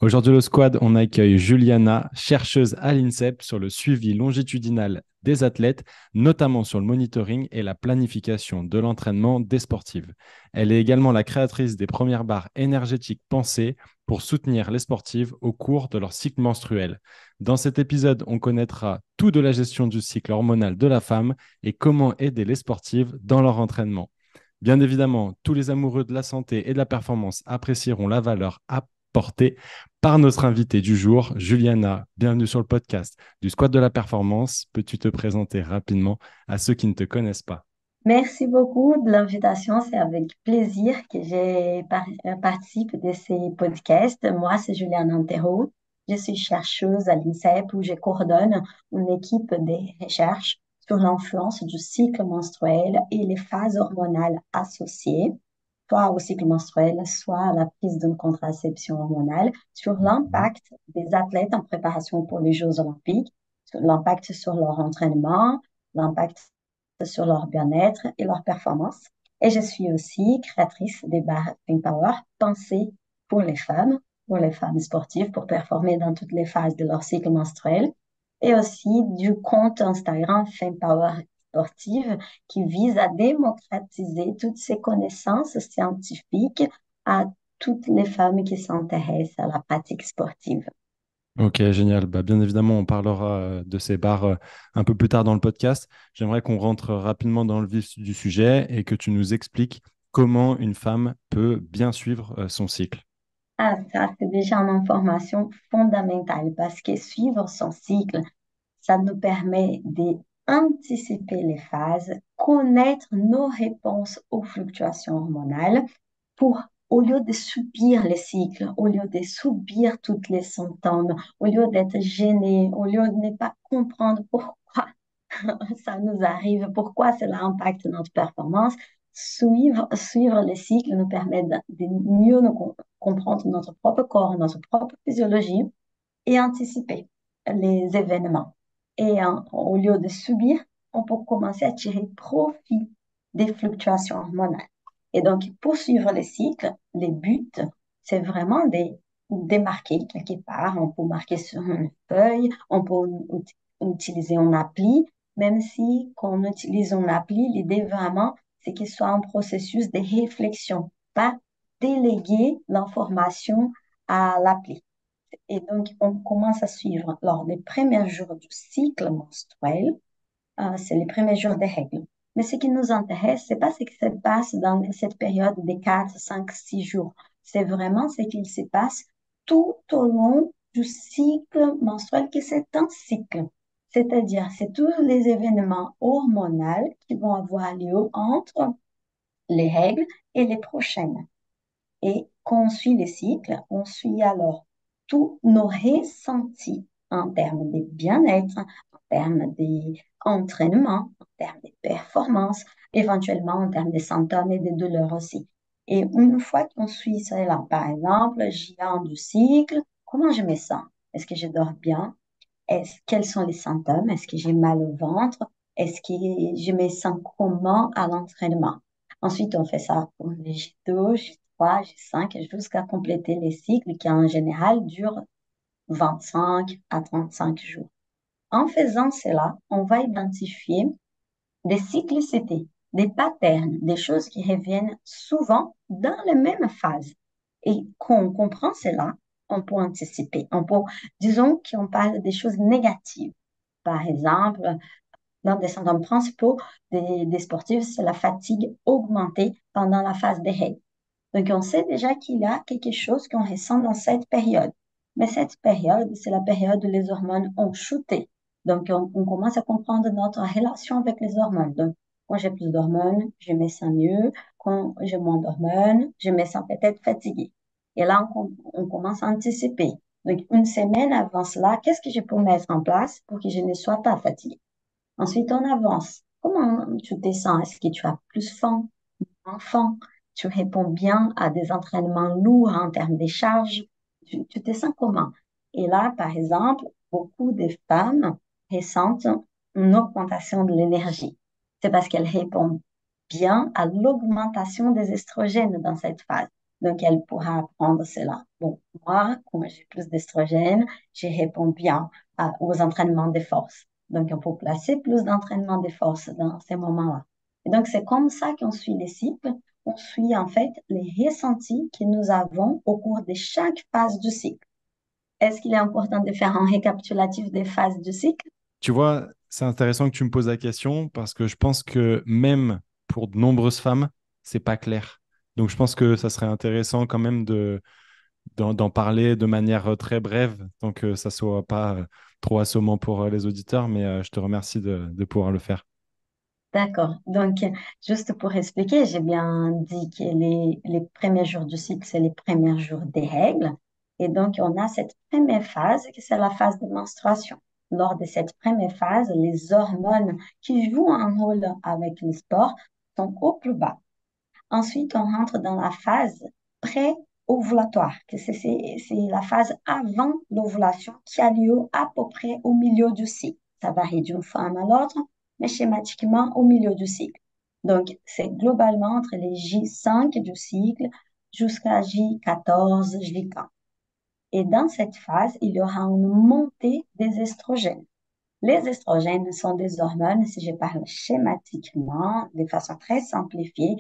Aujourd'hui, le squad, on accueille Juliana, chercheuse à l'INSEP sur le suivi longitudinal des athlètes, notamment sur le monitoring et la planification de l'entraînement des sportives. Elle est également la créatrice des premières barres énergétiques pensées pour soutenir les sportives au cours de leur cycle menstruel. Dans cet épisode, on connaîtra tout de la gestion du cycle hormonal de la femme et comment aider les sportives dans leur entraînement. Bien évidemment, tous les amoureux de la santé et de la performance apprécieront la valeur apportée par notre invitée du jour, Juliana. Bienvenue sur le podcast du Squat de la Performance. Peux-tu te présenter rapidement à ceux qui ne te connaissent pas? Merci beaucoup de l'invitation. C'est avec plaisir que participe de ces podcasts. Moi, c'est Juliane Antero. Je suis chercheuse à l'INSEP où je coordonne une équipe de recherche sur l'influence du cycle menstruel et les phases hormonales associées, soit au cycle menstruel, soit à la prise d'une contraception hormonale, sur l'impact des athlètes en préparation pour les Jeux olympiques, sur l'impact sur leur entraînement, l'impact sur leur bien-être et leur performance. Et je suis aussi créatrice des barres Think Power pensées pour les femmes sportives, pour performer dans toutes les phases de leur cycle menstruel. Et aussi du compte Instagram Think Power sportive qui vise à démocratiser toutes ces connaissances scientifiques à toutes les femmes qui s'intéressent à la pratique sportive. Ok, génial. Bah, bien évidemment, on parlera de ces barres un peu plus tard dans le podcast. J'aimerais qu'on rentre rapidement dans le vif du sujet et que tu nous expliques comment une femme peut bien suivre son cycle. Ah, ça, c'est déjà une information fondamentale parce que suivre son cycle, ça nous permet d'anticiper les phases, connaître nos réponses aux fluctuations hormonales pour, au lieu de subir les cycles, au lieu de subir tous les symptômes, au lieu d'être gêné, au lieu de ne pas comprendre pourquoi ça nous arrive, pourquoi cela impacte notre performance. Suivre les cycles nous permet de mieux comprendre notre propre corps, notre propre physiologie et anticiper les événements. Et au lieu de subir, on peut commencer à tirer profit des fluctuations hormonales. Et donc, pour suivre les cycles, les buts, c'est vraiment de démarquer quelque part. On peut marquer sur une feuille, on peut utiliser une appli, même si quand on utilise une appli, l'idée vraiment, c'est qu'il soit un processus de réflexion, pas déléguer l'information à l'appli. Et donc, on commence à suivre lors des premiers jours du cycle menstruel, c'est les premiers jours des règles. Mais ce qui nous intéresse, c'est pas ce qui se passe dans cette période de 4, 5, 6 jours. C'est vraiment ce qui se passe tout au long du cycle menstruel, que c'est un cycle. C'est-à-dire, c'est tous les événements hormonaux qui vont avoir lieu entre les règles et les prochaines. Et quand on suit les cycles, on suit alors tous nos ressentis en termes de bien-être, en termes d'entraînement, en termes de performance, éventuellement en termes de symptômes et de douleurs aussi. Et une fois qu'on suit cela, par exemple, j'y ai du cycle, comment je me sens? Est-ce que je dors bien? Quels sont les symptômes? Est-ce que j'ai mal au ventre? Est-ce que je me sens comment à l'entraînement? Ensuite, on fait ça pour les J2, J3, J5 jusqu'à compléter les cycles qui en général durent 25 à 35 jours. En faisant cela, on va identifier des cyclicités, des patterns, des choses qui reviennent souvent dans les mêmes phases. Et quand on comprend cela, on peut anticiper. Disons qu'on parle des choses négatives. Par exemple, l'un des symptômes principaux des sportifs, c'est la fatigue augmentée pendant la phase des règles. Donc, on sait déjà qu'il y a quelque chose qu'on ressent dans cette période. Mais cette période, c'est la période où les hormones ont chuté. Donc, on commence à comprendre notre relation avec les hormones. Donc, quand j'ai plus d'hormones, je me sens mieux. Quand j'ai moins d'hormones, je me sens peut-être fatiguée. Et là, on commence à anticiper. Donc, une semaine avant cela, qu'est-ce que je peux mettre en place pour que je ne sois pas fatiguée? Ensuite, on avance. Comment tu te sens? Est-ce que tu as plus faim? Enfant, tu réponds bien à des entraînements lourds en termes de charges, tu te sens comment? Et là, par exemple, beaucoup de femmes ressentent une augmentation de l'énergie. C'est parce qu'elles répondent bien à l'augmentation des estrogènes dans cette phase. Donc, elle pourra apprendre cela. Bon, moi, comme j'ai plus d'estrogène, je réponds bien aux entraînements des forces. Donc, on peut placer plus d'entraînement des forces dans ces moments-là. Et donc, c'est comme ça qu'on suit les cycles. On suit en fait les ressentis que nous avons au cours de chaque phase du cycle. Est-ce qu'il est important de faire un récapitulatif des phases du cycle? Tu vois, c'est intéressant que tu me poses la question parce que je pense que même pour de nombreuses femmes, c'est pas clair. Donc, je pense que ça serait intéressant quand même d'en parler de manière très brève, tant que ça soit pas trop assommant pour les auditeurs, mais je te remercie de pouvoir le faire. D'accord. Donc, juste pour expliquer, j'ai bien dit que les premiers jours du cycle, c'est les premiers jours des règles. Et donc, on a cette première phase, qui c'est la phase de menstruation. Lors de cette première phase, les hormones qui jouent un rôle avec le sport sont au plus bas. Ensuite, on rentre dans la phase pré-ovulatoire, que c'est la phase avant l'ovulation qui a lieu à peu près au milieu du cycle. Ça varie d'une femme à l'autre, mais schématiquement au milieu du cycle. Donc, c'est globalement entre les J5 du cycle jusqu'à J14, J15. Et dans cette phase, il y aura une montée des estrogènes. Les estrogènes sont des hormones, si je parle schématiquement, de façon très simplifiée,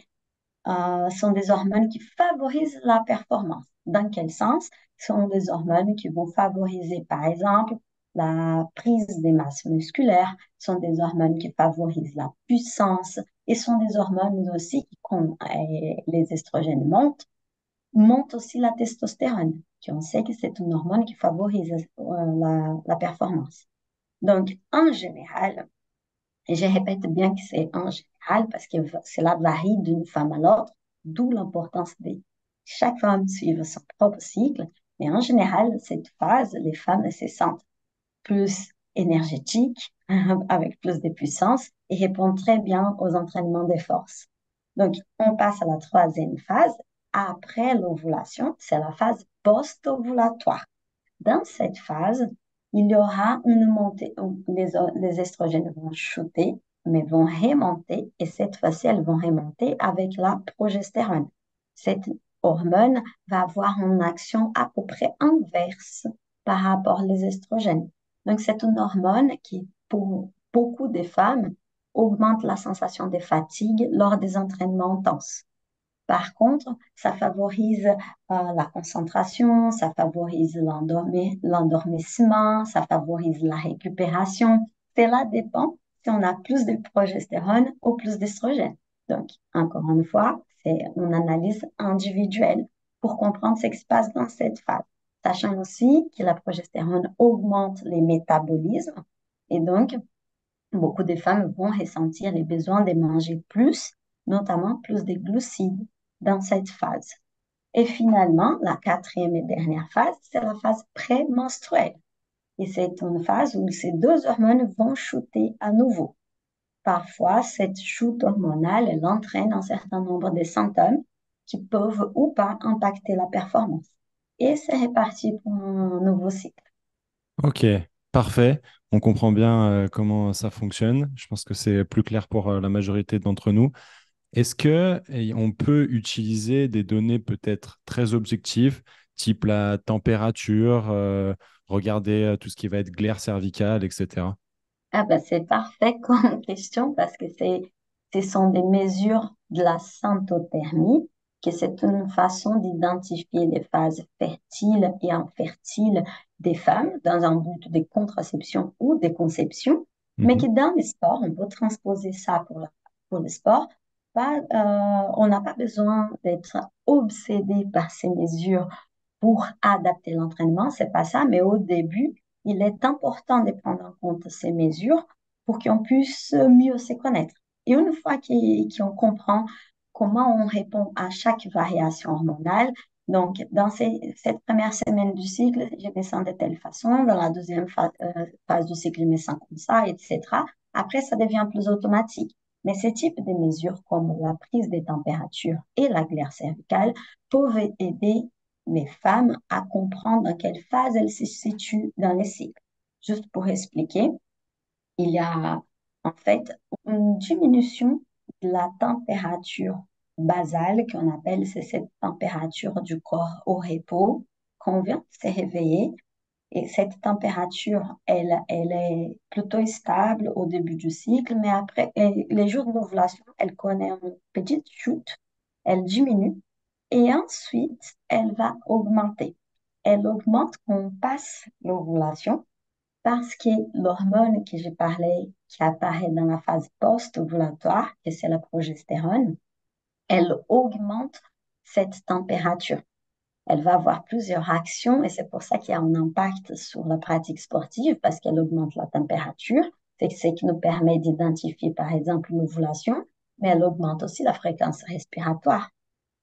sont des hormones qui favorisent la performance. Dans quel sens? Ce sont des hormones qui vont favoriser, par exemple, la prise des masses musculaires, sont des hormones qui favorisent la puissance et sont des hormones aussi qui, quand les estrogènes montent aussi la testostérone, qui on sait que c'est une hormone qui favorise la performance. Donc, en général, et je répète bien que c'est en général parce que cela varie d'une femme à l'autre, d'où l'importance de chaque femme suivre son propre cycle. Mais en général, cette phase, les femmes se sentent plus énergétiques, avec plus de puissance et répondent très bien aux entraînements des forces. Donc, on passe à la troisième phase. Après l'ovulation, c'est la phase post-ovulatoire. Dans cette phase, il y aura une montée, les estrogènes vont chuter, mais vont remonter, et cette fois-ci, elles vont remonter avec la progestérone. Cette hormone va avoir une action à peu près inverse par rapport aux estrogènes. Donc, c'est une hormone qui, pour beaucoup de femmes, augmente la sensation de fatigue lors des entraînements intenses. Par contre, ça favorise la concentration, ça favorise l'endormissement, ça favorise la récupération. Cela dépend si on a plus de progestérone ou plus d'estrogène. Donc, encore une fois, c'est une analyse individuelle pour comprendre ce qui se passe dans cette phase. Sachant aussi que la progestérone augmente les métabolismes et donc, beaucoup de femmes vont ressentir les besoins de manger plus, notamment plus de glucides dans cette phase. Et finalement, la quatrième et dernière phase, c'est la phase prémenstruelle. Et c'est une phase où ces deux hormones vont shooter à nouveau. Parfois, cette chute hormonale, elle entraîne un certain nombre de symptômes qui peuvent ou pas impacter la performance. Et c'est reparti pour un nouveau cycle. Ok, parfait. On comprend bien comment ça fonctionne. Je pense que c'est plus clair pour la majorité d'entre nous. Est-ce que on peut utiliser des données peut-être très objectives, type la température, regarder tout ce qui va être glaire cervicale, etc. Ah ben, c'est parfait comme question parce que ce sont des mesures de la symptothermie, que c'est une façon d'identifier les phases fertiles et infertiles des femmes dans un but de contraception ou de conception, mais Mhm. que dans les sports, on peut transposer ça pour le sport. On n'a pas besoin d'être obsédé par ces mesures pour adapter l'entraînement, c'est pas ça, mais au début, il est important de prendre en compte ces mesures pour qu'on puisse mieux se connaître. Et une fois qu'on comprend comment on répond à chaque variation hormonale, donc dans cette première semaine du cycle, je me sens de telle façon, dans la deuxième phase du cycle, je me sens comme ça, etc. Après, ça devient plus automatique. Mais ces types de mesures, comme la prise des températures et la glaire cervicale, peuvent aider les femmes à comprendre dans quelle phase elles se situent dans les cycles. Juste pour expliquer, il y a en fait une diminution de la température basale qu'on appelle, c'est cette température du corps au repos qu'on vient de se réveiller. Et cette température, elle est plutôt stable au début du cycle, mais après, et les jours d'ovulation, elle connaît une petite chute, elle diminue et ensuite, elle va augmenter. Elle augmente quand on passe l'ovulation parce que l'hormone que j'ai parlé, qui apparaît dans la phase post-ovulatoire, que c'est la progestérone, elle augmente cette température. Elle va avoir plusieurs actions et c'est pour ça qu'il y a un impact sur la pratique sportive parce qu'elle augmente la température. C'est ce qui nous permet d'identifier, par exemple, l'ovulation, mais elle augmente aussi la fréquence respiratoire.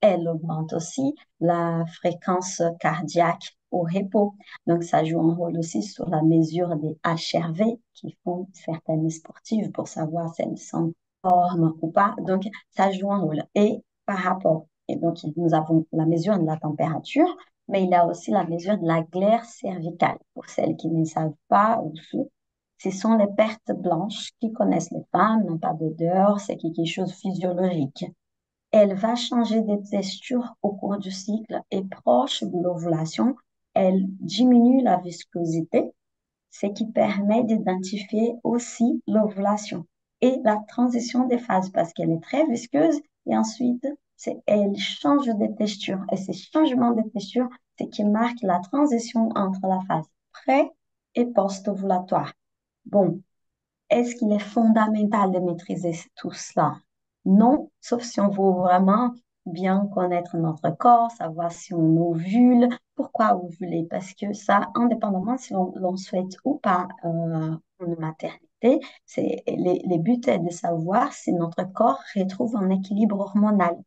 Elle augmente aussi la fréquence cardiaque au repos. Donc, ça joue un rôle aussi sur la mesure des HRV qui font certaines sportives pour savoir si elles sont forme ou pas. Donc, ça joue un rôle. Et par rapport, et donc, nous avons la mesure de la température, mais il y a aussi la mesure de la glaire cervicale. Pour celles qui ne savent pas ou ce sont les pertes blanches qui connaissent les femmes, n'ont pas d'odeur, c'est quelque chose de physiologique. Elle va changer de texture au cours du cycle et proche de l'ovulation, elle diminue la viscosité, ce qui permet d'identifier aussi l'ovulation et la transition des phases parce qu'elle est très visqueuse et ensuite elle change de texture. Et ces changements de texture, c'est qui marque la transition entre la phase pré- et post-ovulatoire. Bon, est-ce qu'il est fondamental de maîtriser tout cela? Non, sauf si on veut vraiment bien connaître notre corps, savoir si on ovule, pourquoi ovuler, parce que ça, indépendamment si l'on souhaite ou pas une maternité, les buts est de savoir si notre corps retrouve un équilibre hormonal,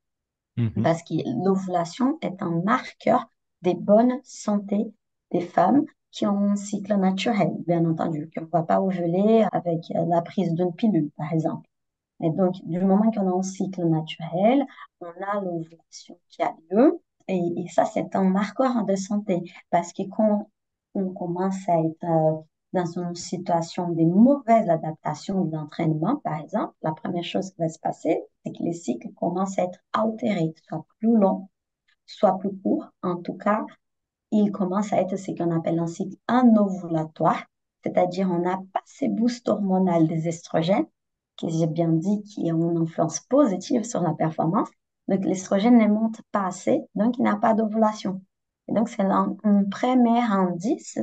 Mhm. parce que l'ovulation est un marqueur des bonnes santé des femmes qui ont un cycle naturel, bien entendu, qu'on ne va pas ovuler avec la prise d'une pilule, par exemple. Et donc, du moment qu'on a un cycle naturel, on a l'ovulation qui a lieu. Et ça, c'est un marqueur de santé. Parce que quand on commence à être dans une situation de mauvaise adaptation de l'entraînement, par exemple, la première chose qui va se passer, c'est que les cycles commencent à être altérés, soit plus longs, soit plus courts. En tout cas, ils commencent à être ce qu'on appelle un cycle anovulatoire, c'est-à-dire on n'a pas ces boosts hormonaux des estrogènes, que j'ai bien dit, qui ont une influence positive sur la performance. Donc l'estrogène ne monte pas assez, donc il n'y a pas d'ovulation. Et donc c'est un premier indice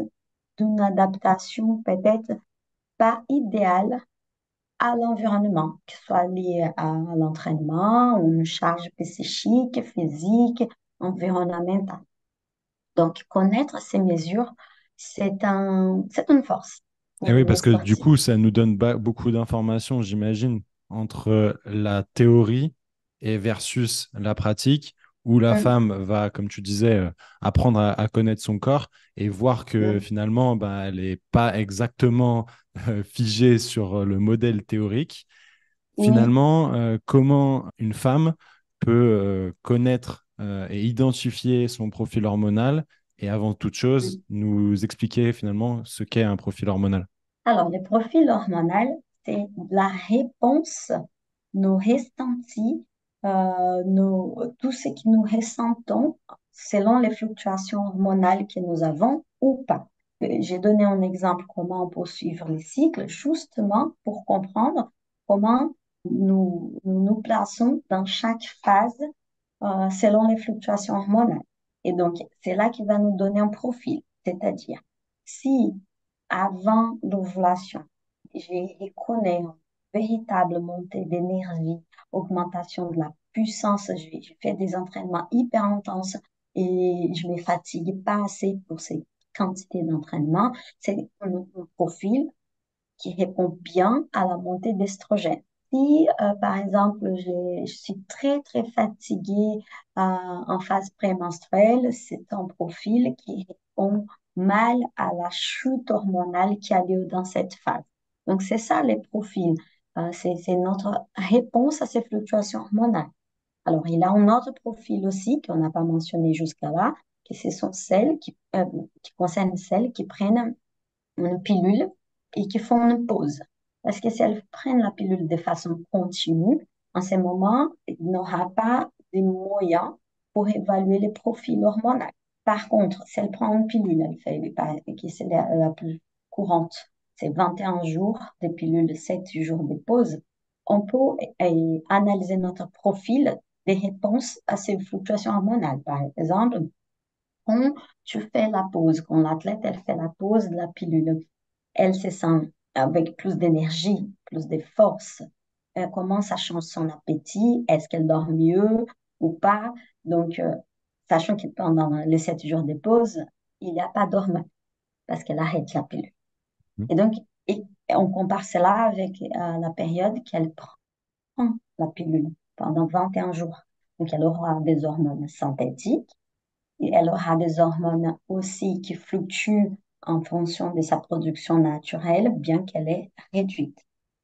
d'une adaptation peut-être pas idéale à l'environnement, que ce soit lié à l'entraînement ou une charge psychique, physique, environnementale. Donc, connaître ces mesures, c'est une force Et pour oui, les parce que du sportifs. coup, ça nous donne beaucoup d'informations, j'imagine, entre la théorie et versus la pratique, où la Hum, femme va, comme tu disais, apprendre à connaître son corps et voir que hum, finalement, ben, elle n'est pas exactement figée sur le modèle théorique. oui, Finalement, comment une femme peut connaître et identifier son profil hormonal et avant toute chose, hum. nous expliquer finalement ce qu'est un profil hormonal. Alors, le profil hormonal, c'est la réponse, nos ressentis, tout ce que nous ressentons selon les fluctuations hormonales que nous avons ou pas. J'ai donné un exemple comment on peut suivre les cycles, justement pour comprendre comment nous plaçons dans chaque phase selon les fluctuations hormonales. Et donc, c'est là qu'il va nous donner un profil, c'est-à-dire si avant l'ovulation, j'ai reconnu une véritable montée d'énergie, augmentation de la puissance, j'ai fait des entraînements hyper intenses et je me fatigue pas assez pour ces quantités d'entraînement, c'est un profil qui répond bien à la montée d'estrogène. Si, par exemple, je suis très, très fatiguée en phase prémenstruelle, c'est un profil qui répond mal à la chute hormonale qui a lieu dans cette phase. Donc, c'est ça les profils. C'est notre réponse à ces fluctuations hormonales. Alors, il a un autre profil aussi qu'on n'a pas mentionné jusqu'à là, que ce sont celles qui concernent celles qui prennent une pilule et qui font une pause. Parce que si elles prennent la pilule de façon continue, En ce moment, il n'aura pas de moyens pour évaluer les profils hormonaux. Par contre, si elle prend une pilule, elle fait, qui c'est la plus courante, c'est 21 jours de pilule, 7 jours de pause, on peut analyser notre profil des réponses à ces fluctuations hormonales. Par exemple, quand tu fais la pause, quand l'athlète elle fait la pause de la pilule, elle se sent avec plus d'énergie, plus de force. Comment ça change son appétit? Est-ce qu'elle dort mieux ou pas? Donc, sachant que pendant les 7 jours de pause, il n'y a pas d'hormones parce qu'elle arrête la pilule. Mhm. Et donc, on compare cela avec la période qu'elle prend la pilule pendant 21 jours. Donc, elle aura des hormones synthétiques et elle aura des hormones aussi qui fluctuent en fonction de sa production naturelle, bien qu'elle est réduite.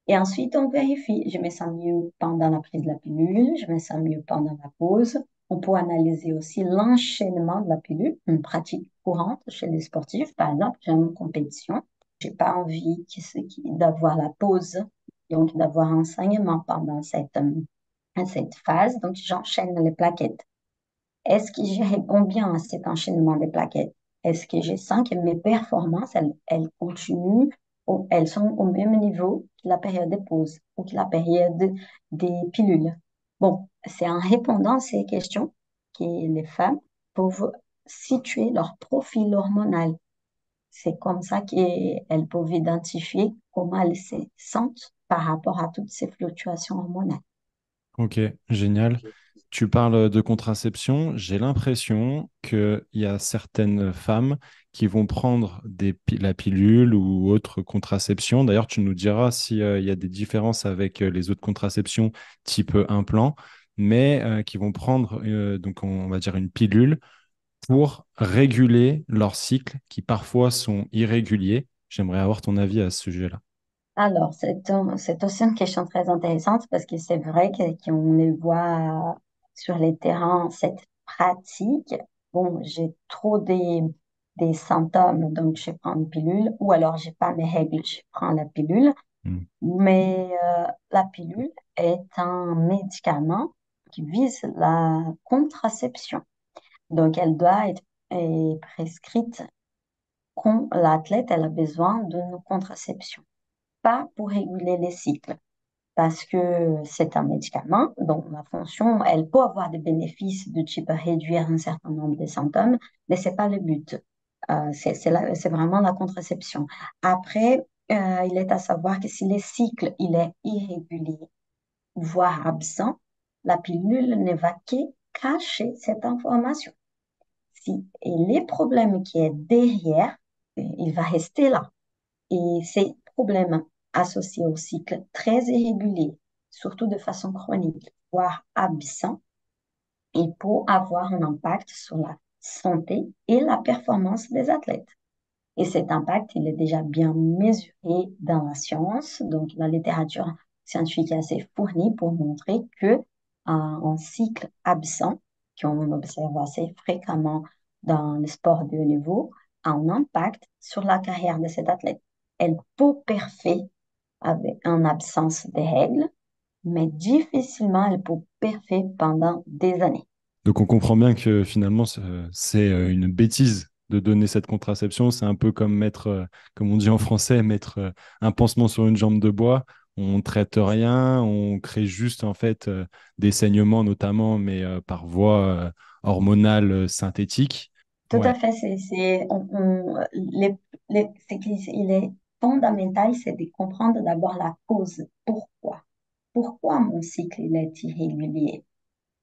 Et ensuite, on vérifie. Je me sens mieux pendant la prise de la pilule, je me sens mieux pendant la pause. On peut analyser aussi l'enchaînement de la pilule, une pratique courante chez les sportifs. Par exemple, j'ai une compétition, j'ai pas envie d'avoir la pause, donc d'avoir un enseignement pendant cette phase, donc j'enchaîne les plaquettes. Est-ce que je réponds bien à cet enchaînement des plaquettes? Est-ce que je sens que mes performances, elles continuent, ou elles sont au même niveau que la période de pause ou que la période des pilules? Bon, c'est en répondant à ces questions que les femmes peuvent situer leur profil hormonal. C'est comme ça qu'elles peuvent identifier comment elles se sentent par rapport à toutes ces fluctuations hormonales. Ok, génial. Tu parles de contraception. J'ai l'impression qu'il y a certaines femmes qui vont prendre la pilule ou autre contraception. D'ailleurs, tu nous diras s'il y a des différences avec les autres contraceptions type implant, mais qui vont prendre donc on va dire une pilule pour réguler leurs cycles qui parfois sont irréguliers. J'aimerais avoir ton avis à ce sujet-là. Alors, c'est aussi une question très intéressante parce que c'est vrai qu'on les voit sur les terrains, cette pratique. Bon, j'ai trop des symptômes, donc je prends une pilule, ou alors j'ai pas mes règles, je prends la pilule. Mm. Mais la pilule est un médicament qui vise la contraception. Donc, elle doit être prescrite quand l'athlète elle a besoin d'une contraception, pas pour réguler les cycles, parce que c'est un médicament dont la fonction, elle peut avoir des bénéfices de type réduire un certain nombre de symptômes, mais c'est pas le but. C'est vraiment la contraception. Après, il est à savoir que si le cycle il est irrégulier, voire absent, la pilule ne va que cacher cette information. Et les problèmes qui est derrière, il va rester là. Et ces problèmes associés au cycle très irrégulier, surtout de façon chronique, voire absent, il peut avoir un impact sur la santé et la performance des athlètes. Et cet impact, il est déjà bien mesuré dans la science, donc la littérature scientifique est assez fournie pour montrer que un cycle absent, qu'on observe assez fréquemment dans le sport de haut niveau, a un impact sur la carrière de cet athlète. Elle peut perfer avec en absence de règles, mais difficilement elle peut perfer pendant des années. Donc on comprend bien que finalement c'est une bêtise de donner cette contraception. C'est un peu comme mettre, comme on dit en français, mettre un pansement sur une jambe de bois. On traite rien, on crée juste en fait des saignements notamment, mais par voie hormonale synthétique. Tout à Ouais. fait, c'est qu'il est fondamental, c'est de comprendre d'abord la cause. Pourquoi? Pourquoi mon cycle il est irrégulier?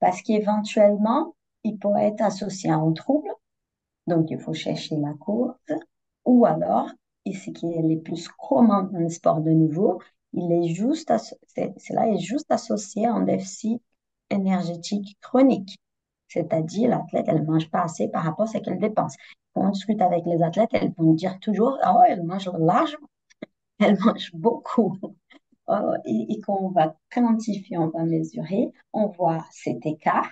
Parce qu'éventuellement, il peut être associé à un trouble, donc il faut chercher la cause, ou alors, et ce qui est le plus commun dans le sport de niveau, cela est juste associé à un déficit énergétique chronique. C'est-à-dire, l'athlète, elle ne mange pas assez par rapport à ce qu'elle dépense. Quand on discute avec les athlètes, elles vont dire toujours, ah ouais, elle mange largement, elle mange beaucoup. Et quand on va quantifier, on va mesurer, on voit cet écart.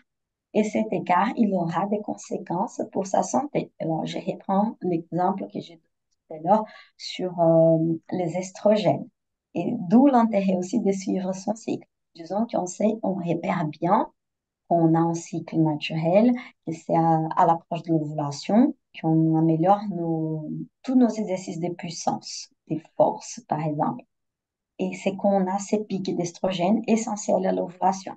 Et cet écart, il aura des conséquences pour sa santé. Alors, je reprends l'exemple que j'ai donné tout à l'heure sur les estrogènes. Et d'où l'intérêt aussi de suivre son cycle. Disons qu'on sait, on repère bien qu'on a un cycle naturel, que c'est à l'approche de l'ovulation qu'on améliore tous nos exercices de puissance, de force, par exemple. Et c'est qu'on a ces pics d'estrogène essentiels à l'ovulation.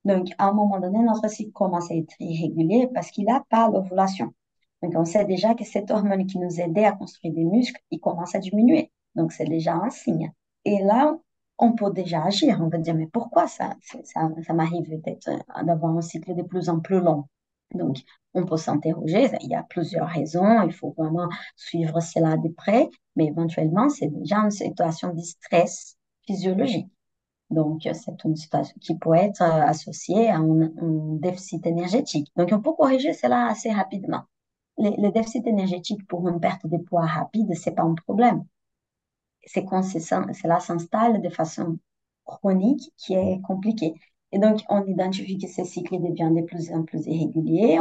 Donc, à un moment donné, notre cycle commence à être irrégulier parce qu'il n'a pas l'ovulation. Donc, on sait déjà que cette hormone qui nous aidait à construire des muscles, il commence à diminuer. Donc, c'est déjà un signe. Et là, on peut déjà agir. On va dire, mais pourquoi ça m'arrive peut-être d'avoir un cycle de plus en plus long? Donc, on peut s'interroger. Il y a plusieurs raisons. Il faut vraiment suivre cela de près. Mais éventuellement, c'est déjà une situation de stress physiologique. Donc, c'est une situation qui peut être associée à un déficit énergétique. Donc, on peut corriger cela assez rapidement. Les déficits énergétiques pour une perte de poids rapide, c'est pas un problème. C'est quand cela s'installe de façon chronique qui est compliquée. Et donc, on identifie que ce cycle devient de plus en plus irrégulier.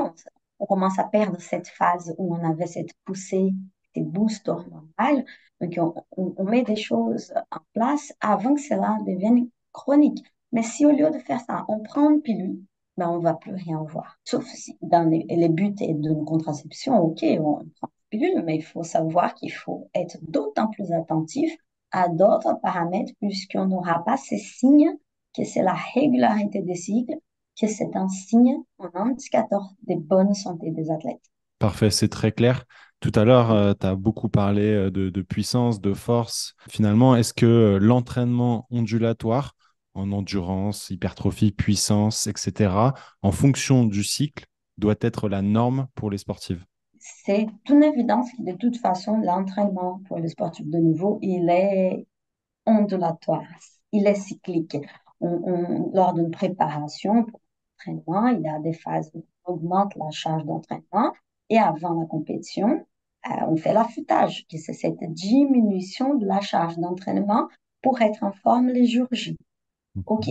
On commence à perdre cette phase où on avait cette poussée, ces boosts hormonales. Donc, on met des choses en place avant que cela devienne chronique. Mais si au lieu de faire ça, on prend une pilule, ben, on ne va plus rien voir. Sauf si dans les buts et d'une contraception, OK, on prend une pilule, mais il faut savoir qu'il faut être d'autant plus attentif à d'autres paramètres puisqu'on n'aura pas ces signes que c'est la régularité des cycles, que c'est un signe, un indicateur de bonne santé des athlètes. Parfait, c'est très clair. Tout à l'heure, tu as beaucoup parlé de puissance, de force. Finalement, est-ce que l'entraînement ondulatoire en endurance, hypertrophie, puissance, etc., en fonction du cycle, doit être la norme pour les sportives? C'est une évidence que de toute façon, l'entraînement pour les sportifs de niveau, il est ondulatoire, il est cyclique. Lors d'une préparation pour l'entraînement, il y a des phases où on augmente la charge d'entraînement et avant la compétition, on fait l'affûtage, qui c'est cette diminution de la charge d'entraînement pour être en forme les jours J. OK,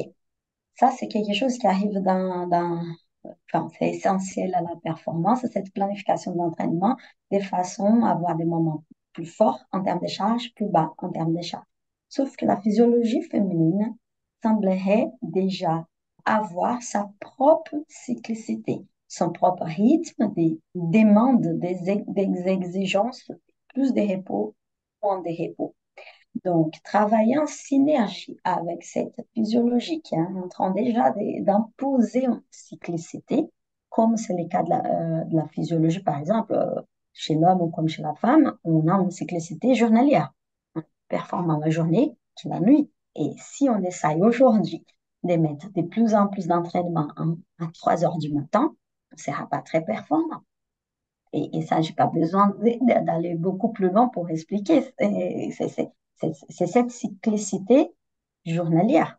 ça c'est quelque chose qui arrive enfin, c'est essentiel à la performance, cette planification de l'entraînement de façon à avoir des moments plus forts en termes de charge, plus bas en termes de charge. Sauf que la physiologie féminine semblerait déjà avoir sa propre cyclicité, son propre rythme, des demandes, des exigences, plus de repos, moins de repos. Donc, travailler en synergie avec cette physiologie qui est en train déjà d'imposer une cyclicité, comme c'est le cas de la physiologie, par exemple, chez l'homme ou comme chez la femme, on a une cyclicité journalière. On performe la journée qui la nuit. Et si on essaye aujourd'hui de mettre de plus en plus d'entraînement à 3 heures du matin, on ne sera pas très performant. Et ça, je n'ai pas besoin d'aller beaucoup plus loin pour expliquer. C'est cette cyclicité journalière.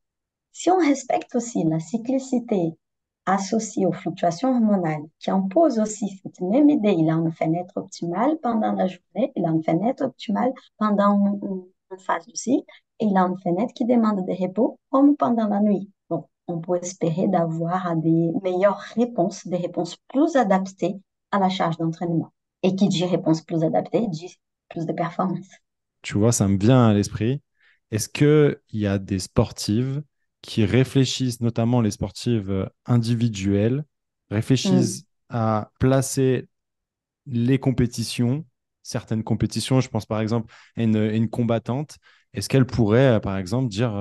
Si on respecte aussi la cyclicité associée aux fluctuations hormonales, qui impose aussi cette même idée, il a une fenêtre optimale pendant la journée, il a une fenêtre optimale pendant une phase du cycle, et il a une fenêtre qui demande des repos comme pendant la nuit. Donc, on peut espérer d'avoir des meilleures réponses, des réponses plus adaptées à la charge d'entraînement. Et qui dit réponse plus adaptée, dit plus de performance. Tu vois, ça me vient à l'esprit. Est-ce qu'il y a des sportives qui réfléchissent, notamment les sportives individuelles, Mm. réfléchissent à placer les compétitions, certaines compétitions, je pense par exemple à une combattante, est-ce qu'elle pourrait, par exemple, dire,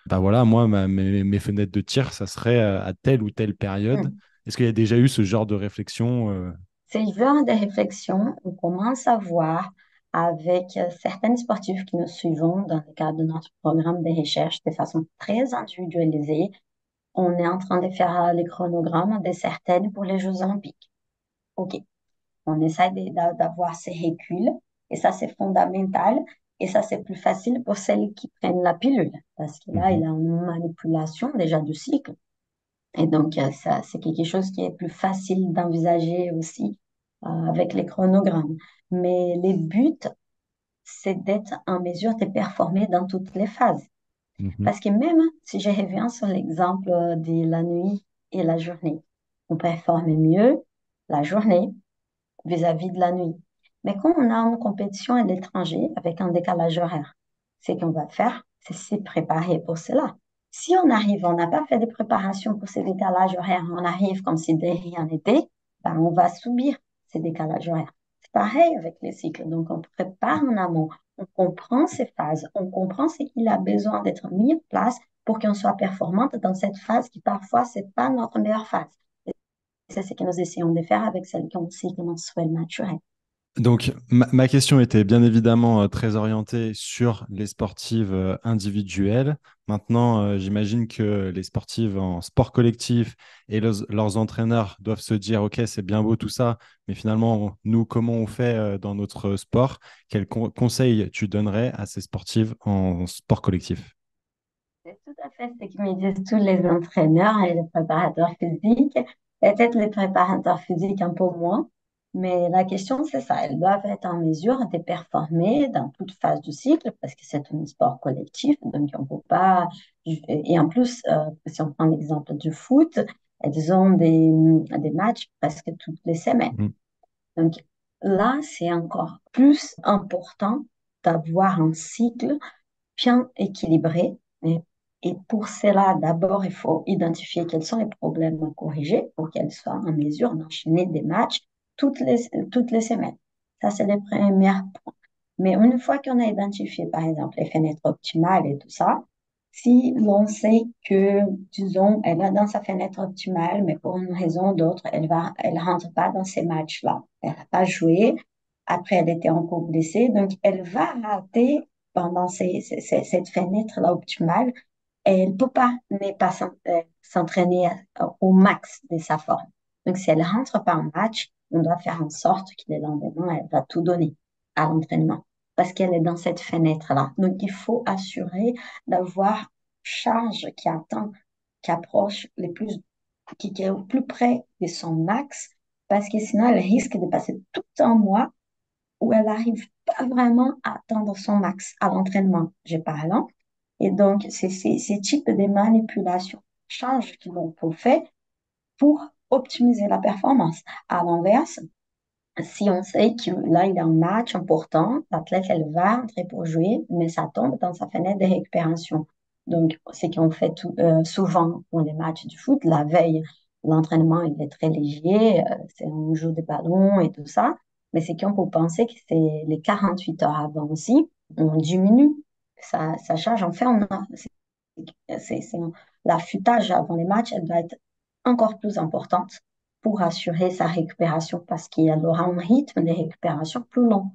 bah voilà, moi, mes fenêtres de tir, ça serait à telle ou telle période. Mm. Est-ce qu'il y a déjà eu ce genre de réflexion C'est le genre de réflexion qu'on commence à voir avec certaines sportives qui nous suivons dans le cadre de notre programme de recherche de façon très individualisée. On est en train de faire les chronogrammes de certaines pour les Jeux Olympiques. OK. On essaie d'avoir ces reculs et ça, c'est fondamental. Et ça, c'est plus facile pour celles qui prennent la pilule parce que là, il Mhm. y a une manipulation déjà du cycle. Et donc, ça, c'est quelque chose qui est plus facile d'envisager aussi avec les chronogrammes. Mais les buts, c'est d'être en mesure de performer dans toutes les phases. Mhm. Parce que même si je reviens sur l'exemple de la nuit et la journée, on performe mieux la journée vis-à-vis de la nuit. Mais quand on a une compétition à l'étranger avec un décalage horaire, ce qu'on va faire, c'est se préparer pour cela. Si on arrive, on n'a pas fait de préparation pour ces décalages horaires, on arrive comme si de rien n'était, ben on va subir ces décalages horaires. C'est pareil avec les cycles. Donc, on prépare en amont, on comprend ces phases, on comprend ce qu'il a besoin d'être mis en place pour qu'on soit performante dans cette phase qui parfois, c'est pas notre meilleure phase. Et c'est ce que nous essayons de faire avec celles qui ont le cycle menstruel naturel. Donc, ma question était bien évidemment très orientée sur les sportives individuelles. Maintenant, j'imagine que les sportives en sport collectif et leurs entraîneurs doivent se dire, OK, c'est bien beau tout ça, mais finalement, nous, comment on fait dans notre sport? Quels conseils tu donnerais à ces sportives en sport collectif? C'est tout à fait ce que me disent tous les entraîneurs et les préparateurs physiques. Peut-être les préparateurs physiques un peu moins, mais la question c'est ça. Elles doivent être en mesure de performer dans toute phase du cycle parce que c'est un sport collectif, donc on peut pas. Et en plus, si on prend l'exemple du foot, elles ont des matchs presque toutes les semaines. Mm. Donc là, c'est encore plus important d'avoir un cycle bien équilibré. Et pour cela, d'abord, il faut identifier quels sont les problèmes à corriger pour qu'elles soient en mesure d'enchaîner des matchs toutes les semaines. Ça, c'est les premiers points. Mais une fois qu'on a identifié, par exemple, les fenêtres optimales et tout ça, si l'on sait que, disons, elle est dans sa fenêtre optimale, mais pour une raison ou d'autre, elle rentre pas dans ces matchs-là. Elle n'a pas joué. Après, elle était encore blessée. Donc, elle va rater pendant cette fenêtre-là optimale. Et elle peut pas ne pas s'entraîner au max de sa forme. Donc, si elle rentre pas en match, on doit faire en sorte que le lendemain, elle va tout donner à l'entraînement parce qu'elle est dans cette fenêtre-là. Donc, il faut assurer d'avoir charge qui attend, qui approche qui est au plus près de son max parce que sinon, elle risque de passer tout un mois où elle n'arrive pas vraiment à atteindre son max à l'entraînement, je parle. Hein. Et donc, c'est ces types de manipulations, change que l'on peut faire pour optimiser la performance. À l'inverse, si on sait que là, il y a un match important, l'athlète, elle va entrer pour jouer, mais ça tombe dans sa fenêtre de récupération. Donc, c'est qu'on fait souvent pour les matchs du foot, la veille, l'entraînement, il est très léger, c'est on joue des ballons et tout ça, mais c'est qu'on peut penser que c'est les 48 heures avant aussi, on diminue sa charge. En fait, c'est l'affûtage avant les matchs, elle doit être encore plus importante pour assurer sa récupération parce qu'elle aura un rythme de récupération plus long.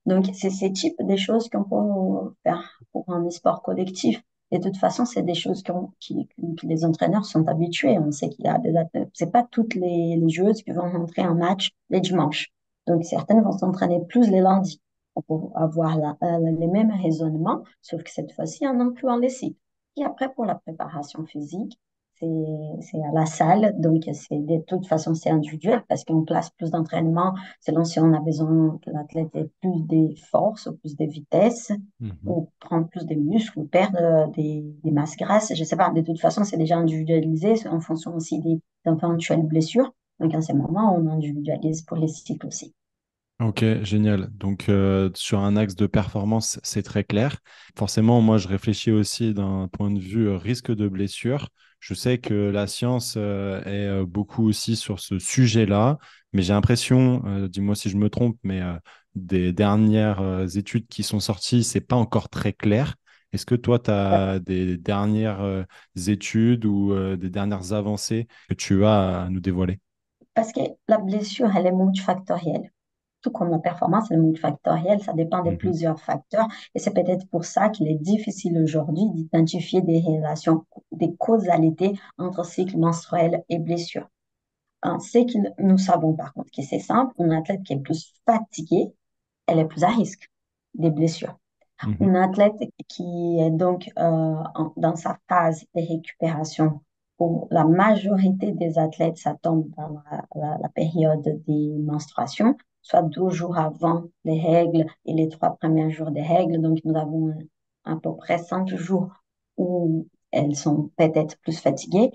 Donc, c'est ce type de choses qu'on peut faire pour un sport collectif. Et de toute façon, c'est des choses que les entraîneurs sont habitués. On sait qu'il y a des athlètes. C'est pas toutes les joueuses qui vont rentrer en match les dimanches. Donc, certaines vont s'entraîner plus les lundis pour avoir les mêmes raisonnements, sauf que cette fois-ci, en incluant les cycles. Et après, pour la préparation physique, c'est à la salle, donc de toute façon, c'est individuel parce qu'on place plus d'entraînement selon si on a besoin que l'athlète ait plus de force ou plus de vitesse Mhm. ou prendre plus de muscles ou perdre des masses grasses. Je sais pas, de toute façon, c'est déjà individualisé en fonction aussi des éventuelles blessures. Donc, à ce moment, on individualise pour les cycles aussi. Ok, génial. Donc, sur un axe de performance, c'est très clair. Forcément, moi, je réfléchis aussi d'un point de vue risque de blessure. Je sais que la science est beaucoup aussi sur ce sujet-là, mais j'ai l'impression, dis-moi si je me trompe, mais des dernières études qui sont sorties, c'est pas encore très clair. Est-ce que toi, tu as des dernières études ou des dernières avancées que tu as à nous dévoiler? Parce que la blessure, elle est multifactorielle. Tout comme la performance, elle est multifactorielle, ça dépend de Mhm. plusieurs facteurs. Et c'est peut-être pour ça qu'il est difficile aujourd'hui d'identifier des relations, des causalités entre cycle menstruel et blessure. C'est que nous savons par contre que c'est simple, une athlète qui est plus fatiguée, elle est plus à risque des blessures. Mhm. Une athlète qui est donc dans sa phase de récupération, pour la majorité des athlètes, ça tombe dans la période des menstruations, soit 12 jours avant les règles et les 3 premiers jours des règles. Donc, nous avons à peu près 5 jours où elles sont peut-être plus fatiguées.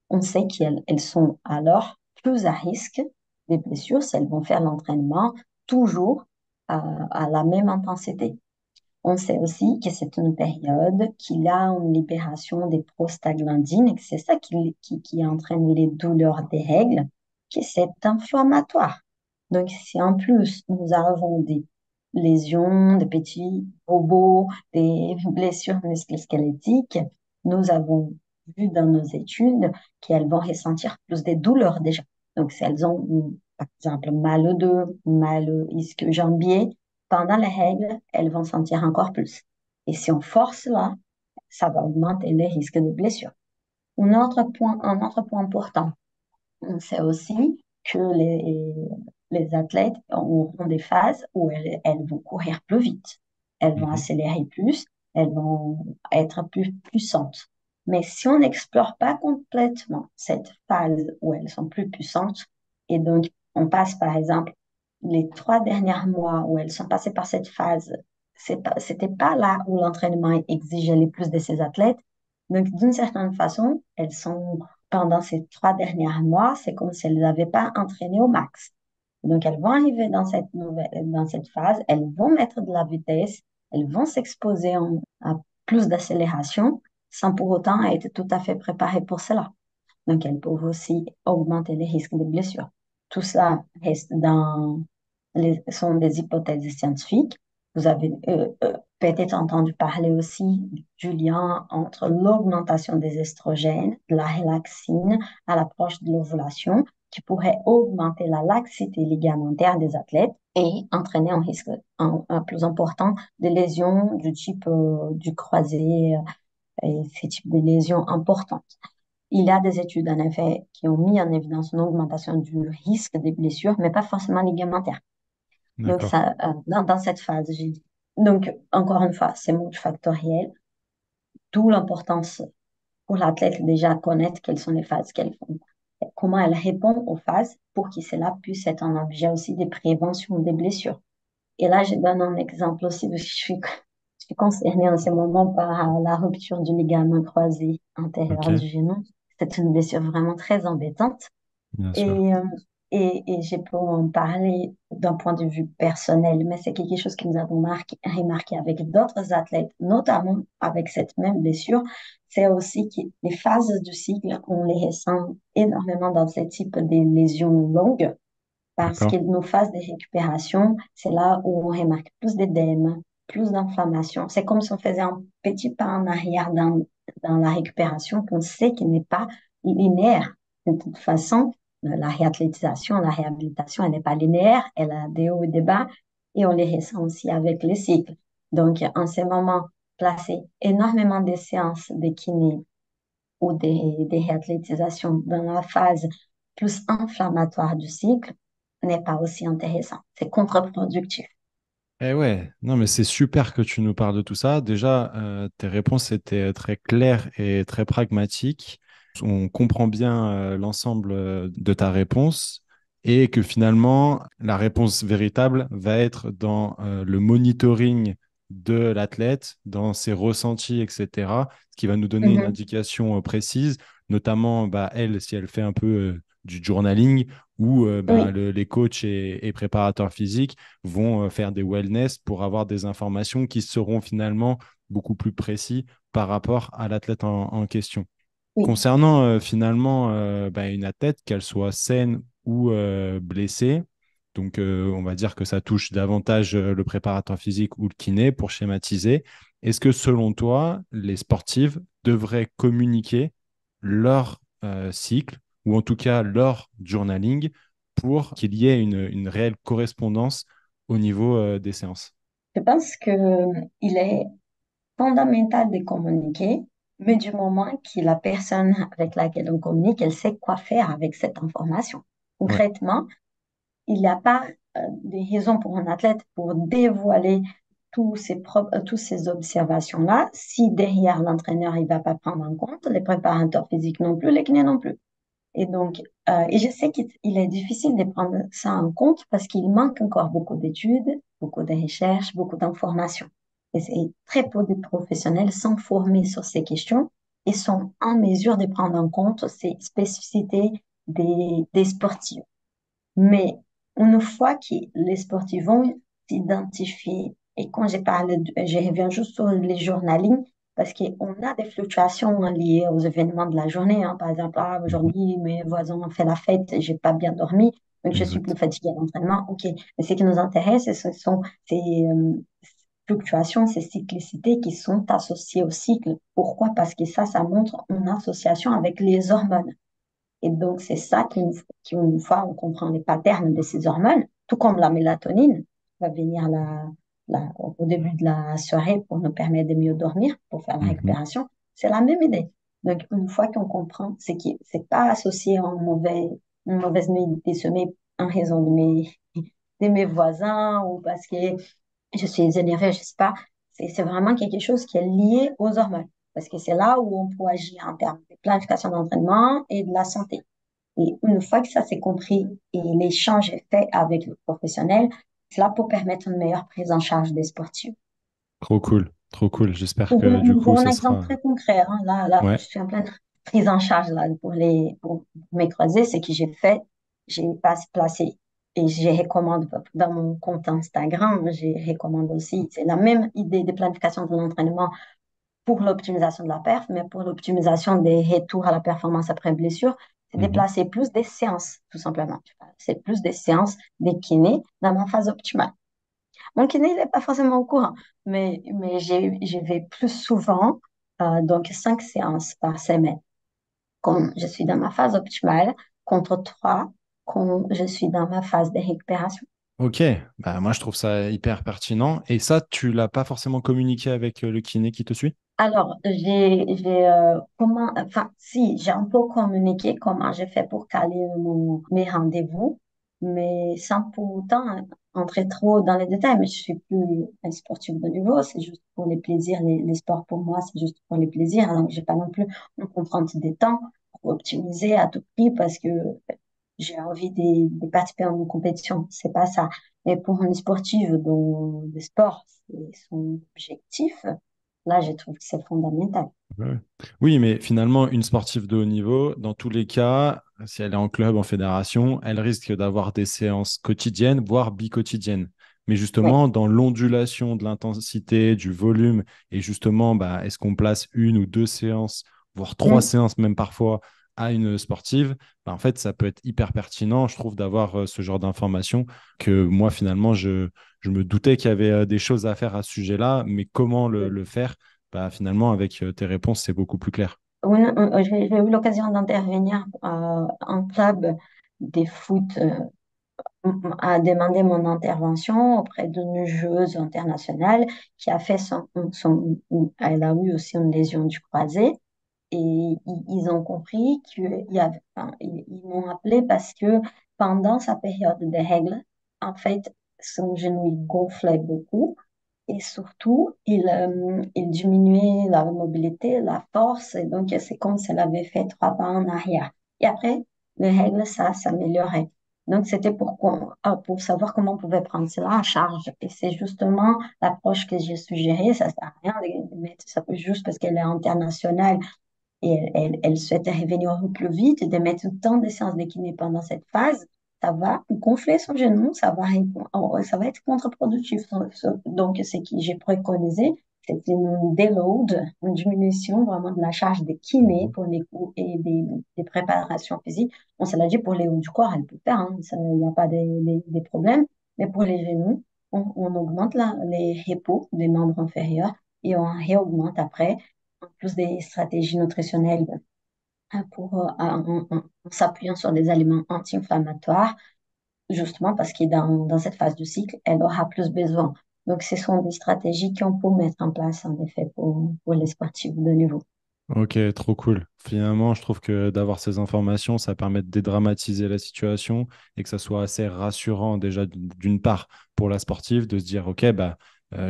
On sait qu'elles sont alors plus à risque des blessures si elles vont faire l'entraînement toujours à la même intensité. On sait aussi que c'est une période qu'il a une libération des prostaglandines et que c'est ça qui entraîne les douleurs des règles, que c'est inflammatoire. Donc, si en plus nous avons des lésions, des petits bobos, des blessures musculosquelettiques, nous avons vu dans nos études qu'elles vont ressentir plus des douleurs déjà. Donc, si elles ont, par exemple, mal au dos, mal au ischio-jambier, pendant les règles, elles vont sentir encore plus. Et si on force là, ça va augmenter les risques de blessures. Un autre point important, on sait aussi que les athlètes auront des phases où elles vont courir plus vite, elles vont Mhm. accélérer plus, elles vont être plus puissantes. Mais si on n'explore pas complètement cette phase où elles sont plus puissantes, et donc on passe par exemple les 3 derniers mois où elles sont passées par cette phase, c'était pas là où l'entraînement exigeait le plus de ces athlètes. Donc d'une certaine façon, elles sont pendant ces 3 derniers mois, c'est comme si elles n'avaient pas entraîné au max. Donc, elles vont arriver dans cette phase, elles vont mettre de la vitesse, elles vont s'exposer à plus d'accélération sans pour autant être tout à fait préparées pour cela. Donc, elles peuvent aussi augmenter les risques de blessures. Tout ça reste sont des hypothèses scientifiques. Vous avez peut-être entendu parler aussi du lien entre l'augmentation des estrogènes, de la relaxine à l'approche de l'ovulation, qui pourrait augmenter la laxité ligamentaire des athlètes et entraîner un risque un plus important de lésions du type du croisé et ces types de lésions importantes. Il y a des études, en effet, qui ont mis en évidence une augmentation du risque des blessures, mais pas forcément ligamentaires. Donc, D'accord. ça, dans cette phase, j'ai dit. Donc, encore une fois, c'est multifactoriel, d'où l'importance pour l'athlète déjà connaître quelles sont les phases qu'elles font, comment elle répond aux phases pour que cela puisse être un objet aussi de prévention des blessures. Et là, je donne un exemple aussi, parce que je suis concernée en ce moment par la rupture du ligament croisé Ok, antérieur du genou. C'est une blessure vraiment très embêtante. bien sûr. Et, et je peux en parler d'un point de vue personnel, mais c'est quelque chose que nous avons remarqué avec d'autres athlètes, notamment avec cette même blessure. C'est aussi que les phases du cycle, on les ressent énormément dans ce type de lésions longues, parce que D'accord. nos phases de récupération, c'est là où on remarque plus d'édème, plus d'inflammation. C'est comme si on faisait un petit pas en arrière dans la récupération qu'on sait qu'il n'est pas linéaire. De toute façon, la réathlétisation, la réhabilitation, elle n'est pas linéaire, elle a des hauts et des bas, et on les ressent aussi avec les cycles. Donc, en ce moment, placer énormément de séances de kiné ou des réathlétisations dans la phase plus inflammatoire du cycle n'est pas aussi intéressant. C'est contre-productif. Eh ouais, non, mais c'est super que tu nous parles de tout ça. Déjà, tes réponses étaient très claires et très pragmatiques. On comprend bien l'ensemble de ta réponse et que finalement, la réponse véritable va être dans le monitoring de l'athlète, dans ses ressentis, etc., ce qui va nous donner une Mhm. indication précise, notamment bah, elle, si elle fait un peu du journaling, ou ben, Oui, les coachs et préparateurs physiques vont faire des wellness pour avoir des informations qui seront finalement beaucoup plus précis par rapport à l'athlète en question. oui, Concernant finalement bah, une athlète, qu'elle soit saine ou blessée, donc on va dire que ça touche davantage le préparateur physique ou le kiné pour schématiser. Est-ce que selon toi, les sportives devraient communiquer leur cycle ou en tout cas leur journaling pour qu'il y ait une réelle correspondance au niveau des séances? je pense que il est fondamental de communiquer, mais du moment que la personne avec laquelle on communique, elle sait quoi faire avec cette information. Ouais, Concrètement, il n'y a pas de raison pour un athlète pour dévoiler toutes ces observations-là si derrière l'entraîneur, il ne va pas prendre en compte, les préparateurs physiques non plus, les kinés non plus. Et donc, et je sais qu'il est difficile de prendre ça en compte parce qu'il manque encore beaucoup d'études, beaucoup de recherches, beaucoup d'informations. Et c'est très peu de professionnels sont formés sur ces questions et sont en mesure de prendre en compte ces spécificités des sportifs. Mais une fois que les sportifs vont s'identifier Et quand je reviens juste sur les journalings, parce qu'on a des fluctuations liées aux événements de la journée, hein. Par exemple, ah, Mhm. aujourd'hui, mes voisins ont fait la fête, j'ai pas bien dormi, donc je suis plus Exact. fatiguée à l'entraînement. OK. Mais ce qui nous intéresse, ce sont ces fluctuations, ces cyclicités qui sont associées au cycle. Pourquoi? Parce que ça montre une association avec les hormones. Et donc, c'est ça qu'une fois on comprend les patterns de ces hormones, tout comme la mélatonine va venir au début de la soirée pour nous permettre de mieux dormir, pour faire la Mhm. récupération, c'est la même idée. Donc, une fois qu'on comprend, c'est pas associé à une mauvaise nuit de sommeil en raison de mes voisins ou parce que je suis énervée, je sais pas. C'est vraiment quelque chose qui est lié aux hormones. Parce que c'est là où on peut agir en termes de planification d'entraînement et de la santé. Et une fois que ça s'est compris et l'échange est fait avec le professionnel, cela peut permettre une meilleure prise en charge des sportifs. Trop cool. Trop cool. J'espère Pour que du vous coup, donner ça un exemple sera. très concret, hein, là, je Ouais. suis en pleine prise en charge là, pour mes croisés. Ce que j'ai fait, j'ai pas placé et je recommande dans mon compte Instagram, je recommande aussi. C'est la même idée de planification de l'entraînement pour l'optimisation de la perf, mais pour l'optimisation des retours à la performance après blessure, c'est Mhm. déplacer plus des séances, tout simplement. C'est plus des séances des kinés dans ma phase optimale. Mon kiné, il n'est pas forcément au courant, mais je vais plus souvent, donc 5 séances par semaine, quand je suis dans ma phase optimale, contre 3 quand je suis dans ma phase de récupération. Ok. Bah, moi, je trouve ça hyper pertinent. Et ça, tu l'as pas forcément communiqué avec le kiné qui te suit? Alors, enfin, si, j'ai un peu communiqué comment j'ai fait pour caler mes rendez-vous, mais sans pour autant entrer trop dans les détails. Mais je suis plus un sportif de niveau, c'est juste pour les plaisirs. Les sports pour moi, c'est juste pour les plaisirs. Donc, j'ai pas non plus une contrainte des temps pour optimiser à tout prix parce que j'ai envie de participer à une compétition. C'est pas ça. Mais pour une sportive dont le sport, c'est son objectif, là, je trouve que c'est fondamental. Ouais. Oui, mais finalement, une sportive de haut niveau, dans tous les cas, si elle est en club, en fédération, elle risque d'avoir des séances quotidiennes, voire biquotidiennes. Mais Oui. justement, dans l'ondulation de l'intensité, du volume, et justement, bah, est-ce qu'on place une ou deux séances, voire trois Mm. séances même parfois, à une sportive, bah, en fait, ça peut être hyper pertinent, je trouve, d'avoir ce genre d'informations que moi, finalement, je me doutais qu'il y avait des choses à faire à ce sujet-là, mais comment le faire? Bah, finalement, avec tes réponses, c'est beaucoup plus clair. Oui, j'ai eu l'occasion d'intervenir en club des foot a demandé mon intervention auprès d'une joueuse internationale qui a fait elle a eu aussi une lésion du croisé. Et ils ont compris qu'il y avait, enfin, ils m'ont appelé parce que pendant sa période de règles, en fait, son genou il gonflait beaucoup et surtout, il diminuait la mobilité, la force, et donc c'est comme si elle avait fait 3 pas en arrière. Et après, les règles, ça s'améliorait. Donc, c'était pour savoir comment on pouvait prendre cela en charge. Et c'est justement l'approche que j'ai suggérée. Ça ne sert à rien de mettre ça juste parce qu'elle est internationale et elle souhaite revenir au plus vite, de mettre tant de séances de kiné pendant cette phase, ça va gonfler son genou, ça va être contre-productif. Donc, ce que j'ai préconisé, c'est une déload, une diminution vraiment de la charge de kiné Mhm. pour les coups et des préparations physiques. On se l'a dit pour les hauts du corps, elle peut faire, hein, il n'y a pas des problèmes, mais pour les genoux, on augmente les repos des membres inférieurs et on réaugmente après en plus des stratégies nutritionnelles en s'appuyant sur des aliments anti-inflammatoires, justement parce que dans cette phase du cycle, elle aura plus besoin. Donc, ce sont des stratégies qu'on peut mettre en place, en effet, pour les sportifs de niveau. Ok, trop cool. Finalement, je trouve que d'avoir ces informations, ça permet de dédramatiser la situation et que ça soit assez rassurant déjà d'une part pour la sportive de se dire, ok, bah,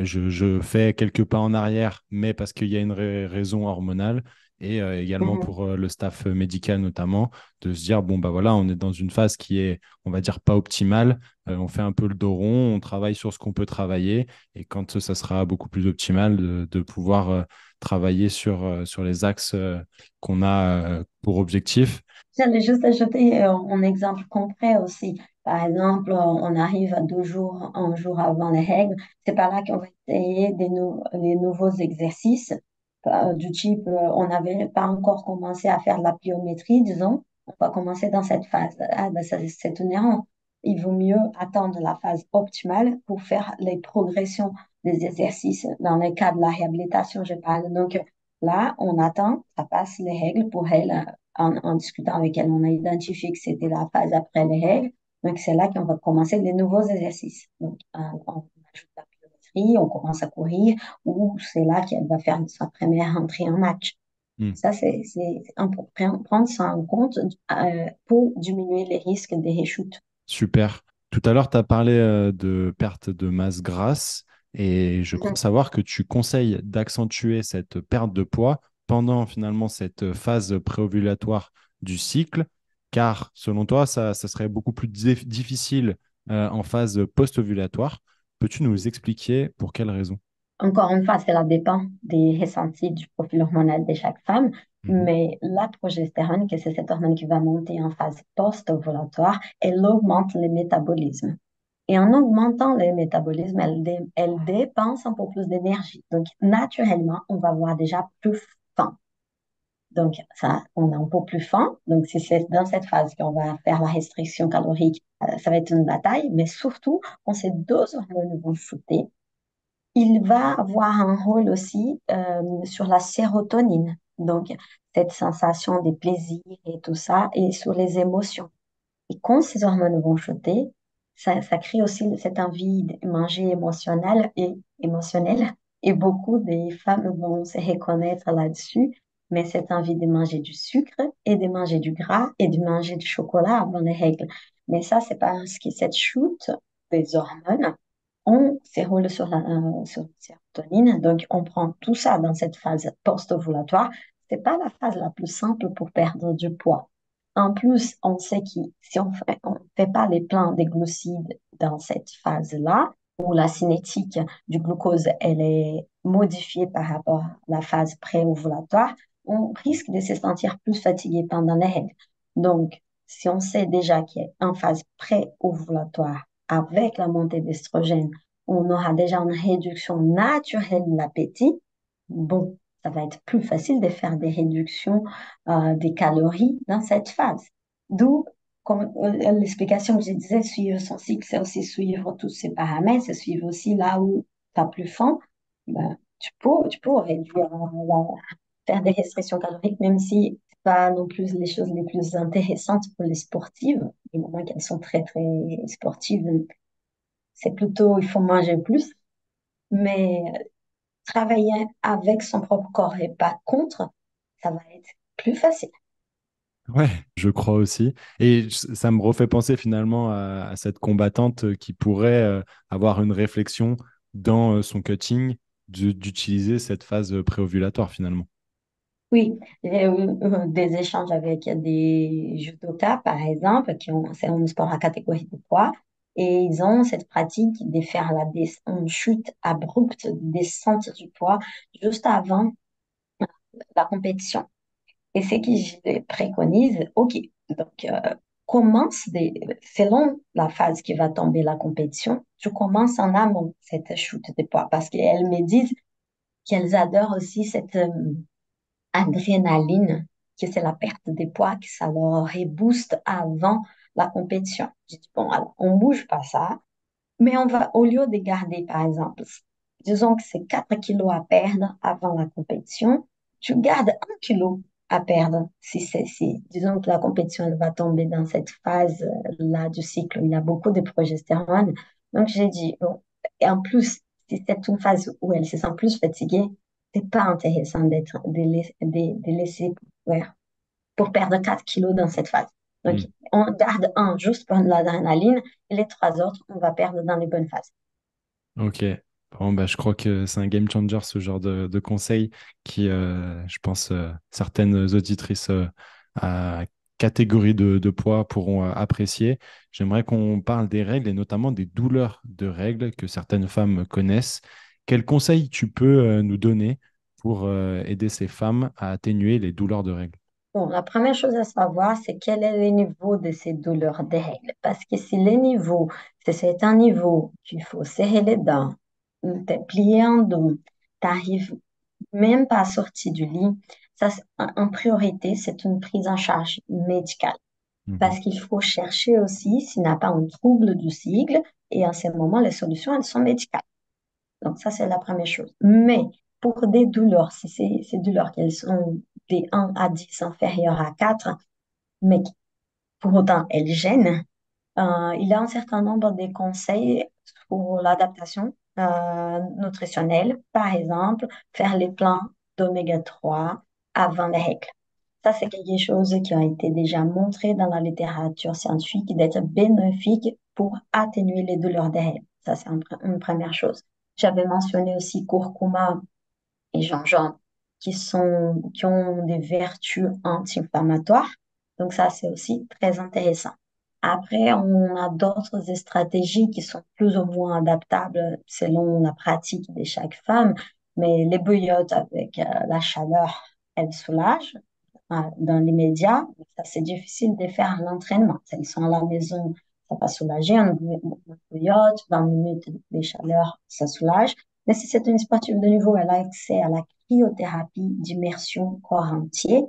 je fais quelques pas en arrière, mais parce qu'il y a une raison hormonale. et également Mhm. pour le staff médical notamment, de se dire, bon, bah voilà, on est dans une phase qui est, on va dire, pas optimale. On fait un peu le dos rond, on travaille sur ce qu'on peut travailler, et quand ça sera beaucoup plus optimal, de pouvoir travailler sur les axes qu'on a pour objectif. J'allais juste ajouter un exemple concret aussi. Par exemple, on arrive à 2 jours, un jour avant les règles. C'est pas là qu'on va essayer des nouveaux exercices du type, on n'avait pas encore commencé à faire de la pliométrie, disons. On va commencer dans cette phase. Ah, ben, ça, c'est une erreur. Il vaut mieux attendre la phase optimale pour faire les progressions des exercices. Dans le cas de la réhabilitation, je parle. Donc là, on attend, ça passe les règles pour elle en discutant avec elle, on a identifié que c'était la phase après les règles. Donc, c'est là qu'on va commencer les nouveaux exercices. Donc, on ajoute la pliométrie, on commence à courir, ou c'est là qu'elle va faire sa première entrée en match. Hmm. Ça, c'est prendre ça en compte pour diminuer les risques des rechutes. Super. Tout à l'heure, tu as parlé de perte de masse grasse et je crois Mhm. savoir que tu conseilles d'accentuer cette perte de poids pendant finalement cette phase préovulatoire du cycle, car selon toi, ça serait beaucoup plus difficile en phase post-ovulatoire. Peux-tu nous expliquer pour quelles raisons? Encore une fois, cela dépend des ressentis du profil hormonal de chaque femme, Mhm. mais la progestérone, que c'est cette hormone qui va monter en phase post-ovulatoire, elle augmente le métabolisme. Et en augmentant le métabolisme, elle dépense un peu plus d'énergie. Donc, naturellement, on va avoir déjà plus faim. Donc, ça, on a un peu plus faim. Donc, si c'est dans cette phase qu'on va faire la restriction calorique, ça va être une bataille, mais surtout, quand ces deux hormones vont shooter, il va avoir un rôle aussi sur la sérotonine, donc cette sensation des plaisirs et tout ça, et sur les émotions. Et quand ces hormones vont chuter, ça crée aussi cette envie de manger émotionnelle, et beaucoup des femmes vont se reconnaître là-dessus, mais cette envie de manger du sucre et de manger du gras et de manger du chocolat avant les règles. Mais ça, c'est parce que cette chute des hormones on s'éroule sur la sérotonine, donc on prend tout ça dans cette phase post-ovulatoire. C'est pas la phase la plus simple pour perdre du poids. En plus, on sait que si on fait pas les plans des glucides dans cette phase-là, où la cinétique du glucose elle est modifiée par rapport à la phase pré-ovulatoire, on risque de se sentir plus fatigué pendant les règles. Donc, si on sait déjà qu'il est en phase pré-ovulatoire, avec la montée d'estrogène, on aura déjà une réduction naturelle de l'appétit. Bon, ça va être plus facile de faire des réductions des calories dans cette phase. D'où, comme l'explication que je disais, suivre son cycle, c'est aussi suivre tous ces paramètres, c'est suivre aussi là où tu as plus faim. Ben, tu peux réduire, faire des restrictions caloriques, même si c'est pas non plus les choses les plus intéressantes pour les sportives, du moment qu'elles sont très, très sportives. C'est plutôt, il faut manger plus, mais travailler avec son propre corps et pas contre, ça va être plus facile. Ouais, je crois aussi. Et ça me refait penser finalement à cette combattante qui pourrait avoir une réflexion dans son cutting d'utiliser cette phase préovulatoire finalement. Oui, j'ai eu des échanges avec des judokas, par exemple, c'est un sport à catégorie de poids, et ils ont cette pratique de faire une chute abrupte, descente du poids juste avant la compétition. Et ce que je préconise, OK, donc commence selon la phase qui va tomber la compétition, tu commences en amont cette chute de poids parce qu'elles me disent qu'elles adorent aussi cette adrénaline, que c'est la perte de poids, que ça leur rebooste avant la compétition. Je dis, bon, alors, on bouge pas ça, mais on va, au lieu de garder, par exemple, disons que c'est 4 kilos à perdre avant la compétition, tu gardes 1 kilo à perdre. Disons que la compétition elle va tomber dans cette phase-là du cycle où il y a beaucoup de progestérone. Donc, j'ai dit, bon, et en plus, si c'est une phase où elle se sent plus fatiguée, c'est pas intéressant de laisser ouais, pour perdre 4 kilos dans cette phase. Donc, Hmm. on garde un juste pour l'adrénaline et les trois autres, on va perdre dans les bonnes phases. Ok. Bon, bah, je crois que c'est un game changer, ce genre de conseil qui, je pense, certaines auditrices à catégorie de poids pourront apprécier. J'aimerais qu'on parle des règles et notamment des douleurs de règles que certaines femmes connaissent. Quels conseils tu peux nous donner pour aider ces femmes à atténuer les douleurs de règles? Bon, la première chose à savoir, c'est quel est le niveau de ces douleurs des règles. Parce que si le niveau, c'est un niveau qu'il faut serrer les dents, te plier en dos, t'arrives même pas sorti du lit, ça, en priorité, c'est une prise en charge médicale. Mhm. Parce qu'il faut chercher aussi s'il n'a pas un trouble du cycle, et en ce moment, les solutions, elles sont médicales. Donc, ça, c'est la première chose. Mais pour des douleurs, si ces douleurs qu'elles sont des 1 à 10 inférieures à 4, mais pour autant, elles gênent, il y a un certain nombre de conseils pour l'adaptation nutritionnelle. Par exemple, faire les plans d'oméga 3 avant les règles. Ça, c'est quelque chose qui a été déjà montré dans la littérature scientifique d'être bénéfique pour atténuer les douleurs des règles. Ça, c'est une première chose. J'avais mentionné aussi curcuma et gingembre qui ont des vertus anti-inflammatoires. Donc ça, c'est aussi très intéressant. Après, on a d'autres stratégies qui sont plus ou moins adaptables selon la pratique de chaque femme, mais les bouillottes avec la chaleur, elles soulagent dans l'immédiat. Ça, c'est difficile de faire à l'entraînement. Elles sont à la maison, ça va soulager. On bouillotte, 20 minutes de chaleur, ça soulage. Mais si c'est une sportive de niveau, elle a accès à la cryothérapie d'immersion corps entier,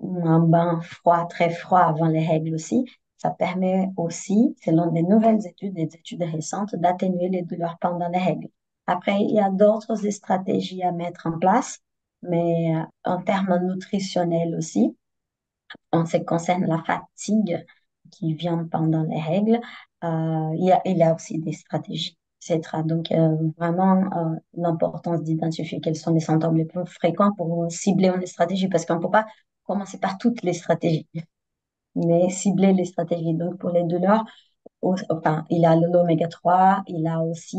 un bain froid, très froid avant les règles aussi. Ça permet aussi, selon des nouvelles études, des études récentes, d'atténuer les douleurs pendant les règles. Après, il y a d'autres stratégies à mettre en place, mais en termes nutritionnels aussi, en ce qui concerne la fatigue qui vient pendant les règles, il y a aussi des stratégies, etc. Donc, vraiment, l'importance d'identifier quels sont les symptômes les plus fréquents pour cibler une stratégie, parce qu'on ne peut pas commencer par toutes les stratégies, mais cibler les stratégies. Donc, pour les douleurs, enfin, il a l'oméga 3, il a aussi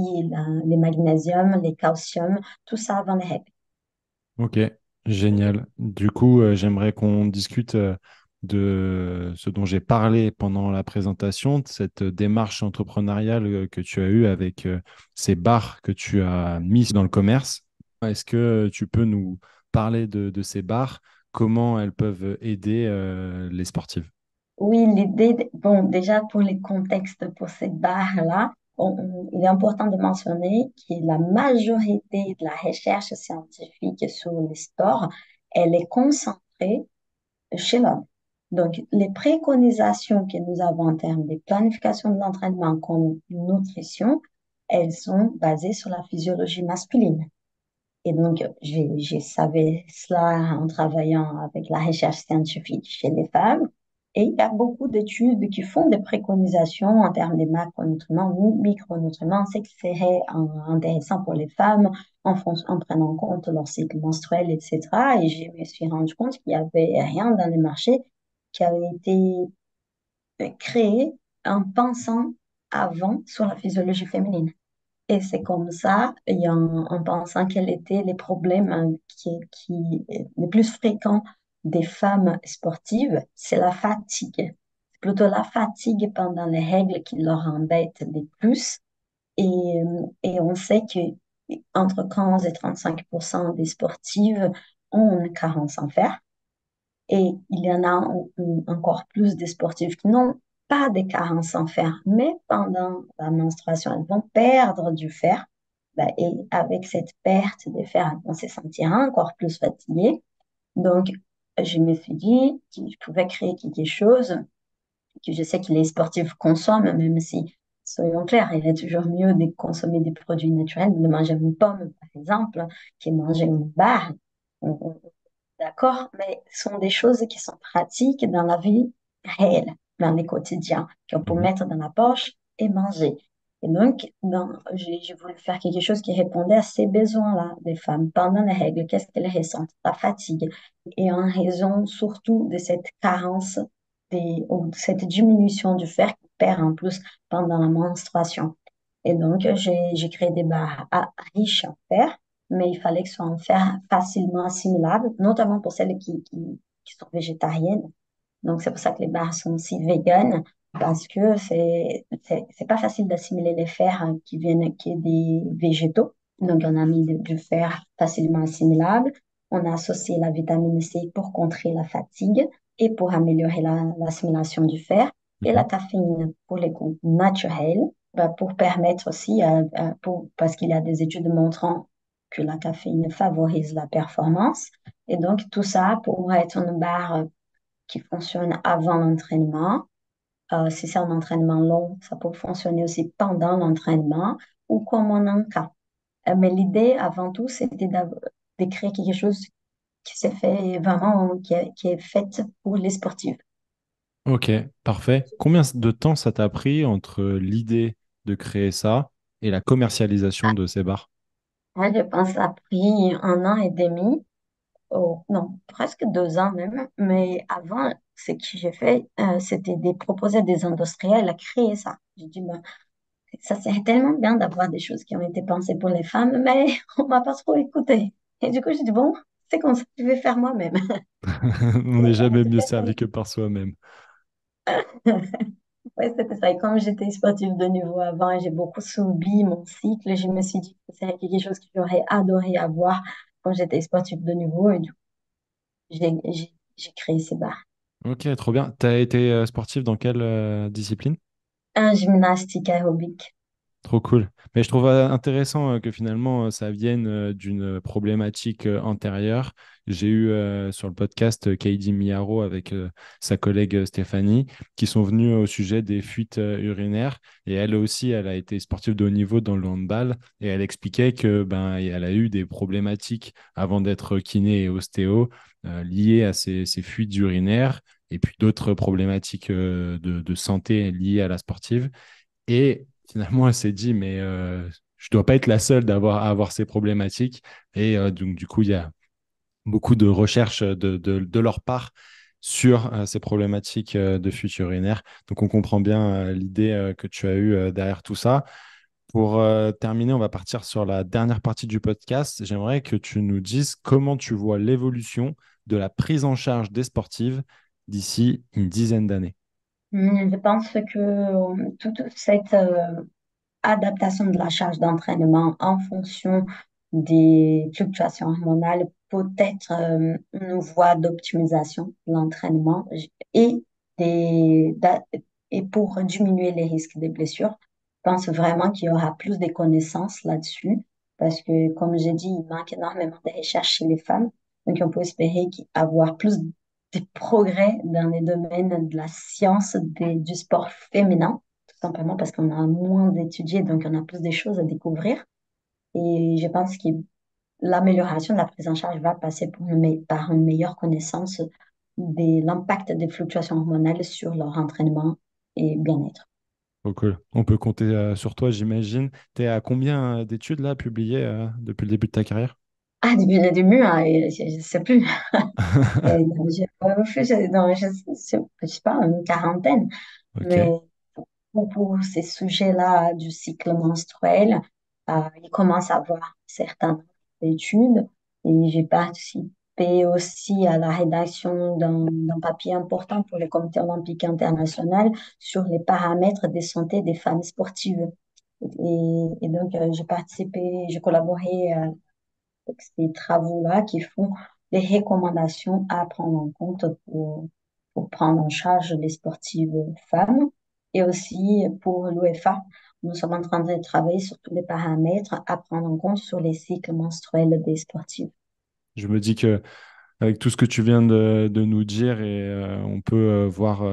les magnésiums, les calciums, tout ça avant les règles. Ok, génial. Du coup, j'aimerais qu'on discute de ce dont j'ai parlé pendant la présentation, de cette démarche entrepreneuriale que tu as eue avec ces bars que tu as mis dans le commerce. Est-ce que tu peux nous parler de ces bars, comment elles peuvent aider les sportives? Oui, bon, déjà pour les contextes pour ces barres-là, il est important de mentionner que la majorité de la recherche scientifique sur les sports, elle est concentrée chez l'homme. Donc, les préconisations que nous avons en termes de planification de l'entraînement comme nutrition, elles sont basées sur la physiologie masculine. Et donc, j'ai savais cela en travaillant avec la recherche scientifique chez les femmes. Et il y a beaucoup d'études qui font des préconisations en termes de macronutriments ou micronutriments, ce qui serait intéressant pour les femmes en prenant en compte leur cycle menstruel, etc. Et je me suis rendu compte qu'il n'y avait rien dans le marché qui avait été créé en pensant avant sur la physiologie féminine. Et c'est comme ça, et en pensant quels étaient les problèmes les plus fréquents des femmes sportives, c'est la fatigue. C'est plutôt la fatigue pendant les règles qui leur embête le plus. Et on sait que entre 15 et 35% des sportives ont une carence en fer. Et il y en a encore plus de sportifs qui n'ont pas de carences en fer, mais pendant la menstruation, elles vont perdre du fer. Ben, et avec cette perte de fer, elles vont se sentir encore plus fatiguées. Donc, je me suis dit que je pouvais créer quelque chose que je sais que les sportifs consomment, même si, soyons clairs, il est toujours mieux de consommer des produits naturels, de manger une pomme, par exemple, que manger une barre. D'accord? Mais ce sont des choses qui sont pratiques dans la vie réelle, dans le quotidien, qu'on peut Mhm. mettre dans la poche et manger. Et donc, j'ai voulu faire quelque chose qui répondait à ces besoins-là des femmes pendant les règles. Qu'est-ce qu'elles ressentent? La fatigue. Et en raison surtout de cette carence ou de cette diminution du fer qu'on perd en plus pendant la menstruation. Et donc, j'ai créé des barres riches en fer, mais il fallait que ce soit en fer facilement assimilable, notamment pour celles qui sont végétariennes. Donc, c'est pour ça que les barres sont aussi véganes, parce que c'est pas facile d'assimiler les fers qui est des végétaux. Donc, on a mis du fer facilement assimilable. On a associé la vitamine C pour contrer la fatigue et pour améliorer l'assimilation du fer. Et la Mhm. caféine pour les goûts naturels, bah, pour permettre aussi, parce qu'il y a des études montrant que la caféine favorise la performance. Et donc, tout ça pour être une barre qui fonctionne avant l'entraînement. Si c'est un entraînement long, ça peut fonctionner aussi pendant l'entraînement ou comme en cas. Mais l'idée, avant tout, c'était de créer quelque chose qui s'est fait vraiment, qui est fait pour les sportifs. Ok, parfait. Combien de temps ça t'a pris entre l'idée de créer ça et la commercialisation de ces bars? Moi, je pense que ça a pris 1 an et demi, oh, non, presque 2 ans même. Mais avant, ce que j'ai fait, c'était de proposer à des industriels à créer ça. J'ai dit, ben, ça serait tellement bien d'avoir des choses qui ont été pensées pour les femmes, mais on m'a pas trop écouté. Et du coup, j'ai dit, bon, c'est comme ça, je vais faire moi-même. On n'est jamais mieux servi que par soi-même. Ouais, c'était ça. Et comme j'étais sportive de niveau avant et j'ai beaucoup subi mon cycle, je me suis dit que c'est quelque chose que j'aurais adoré avoir quand j'étais sportive de niveau. Et du coup, j'ai créé ces bars. Ok, trop bien. T'as été sportif dans quelle discipline? Un gymnastique aérobique. Trop cool. Mais je trouve intéressant que finalement ça vienne d'une problématique antérieure. J'ai eu sur le podcast Kaidi Miyaro avec sa collègue Stéphanie qui sont venus au sujet des fuites urinaires. Et elle aussi, elle a été sportive de haut niveau dans le handball et elle expliquait que ben elle a eu des problématiques avant d'être kiné et ostéo liées à ces fuites urinaires et puis d'autres problématiques de santé liées à la sportive. Et finalement, elle s'est dit, mais je dois pas être la seule à avoir ces problématiques. Et donc, du coup, il y a beaucoup de recherches de leur part sur ces problématiques de fuite urinaire. Donc, on comprend bien l'idée que tu as eue derrière tout ça. Pour terminer, on va partir sur la dernière partie du podcast. J'aimerais que tu nous dises comment tu vois l'évolution de la prise en charge des sportives d'ici une dizaine d'années. Je pense que toute cette adaptation de la charge d'entraînement en fonction des fluctuations hormonales peut être une voie d'optimisation de l'entraînement et, des, d'a- et pour diminuer les risques des blessures. Je pense vraiment qu'il y aura plus de connaissances là-dessus parce que, comme j'ai dit, il manque énormément de recherches chez les femmes. Donc, on peut espérer avoir plus de progrès dans les domaines de la science du sport féminin tout simplement parce qu'on a moins d'étudiés, donc on a plus de choses à découvrir. Et je pense que l'amélioration de la prise en charge va passer par une meilleure connaissance de l'impact des fluctuations hormonales sur leur entraînement et bien-être. Trop cool. On peut compter sur toi, j'imagine. Tu es à combien d'études là publiées depuis le début de ta carrière? Ah, depuis le début, hein, et je ne sais plus. Et donc, je sais pas, une quarantaine. Mais Ok. pour ces sujets-là du cycle menstruel, il commence à avoir certaines études et j'ai participé aussi à la rédaction d'un papier important pour le Comité olympique international sur les paramètres de santé des femmes sportives. Et donc, j'ai collaboré avec ces travaux-là qui font des recommandations à prendre en compte pour prendre en charge les sportives femmes et aussi pour l'UEFA. Nous sommes en train de travailler sur tous les paramètres à prendre en compte sur les cycles menstruels des sportifs. Je me dis que avec tout ce que tu viens de nous dire, et on peut voir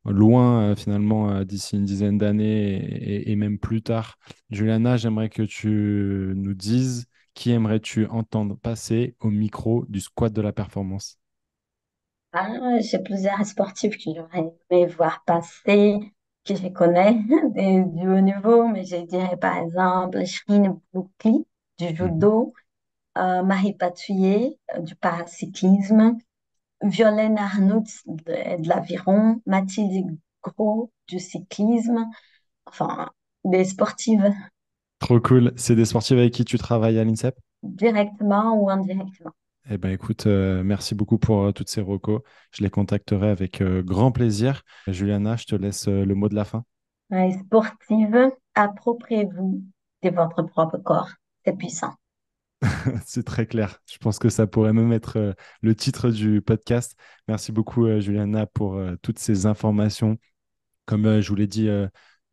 loin finalement d'ici une dizaine d'années et même plus tard. Juliana, j'aimerais que tu nous dises qui aimerais-tu entendre passer au micro du squat de la performance? J'ai plusieurs sportifs que j'aurais aimé voir passer, que je connais du haut niveau, mais je dirais par exemple Shirin Boukli du Mhm. judo, Marie Patouillet du paracyclisme, Violaine Arnaud de l'aviron, Mathilde Gros du cyclisme. Enfin, des sportives, Trop cool. C'est des sportifs avec qui tu travailles à l'INSEP? directement ou indirectement. Eh ben écoute, merci beaucoup pour toutes ces recos. Je les contacterai avec grand plaisir. Juliana, je te laisse le mot de la fin. Ouais, sportive, appropriez-vous de votre propre corps. C'est puissant. C'est très clair. Je pense que ça pourrait même être le titre du podcast. Merci beaucoup, Juliana, pour toutes ces informations. Comme je vous l'ai dit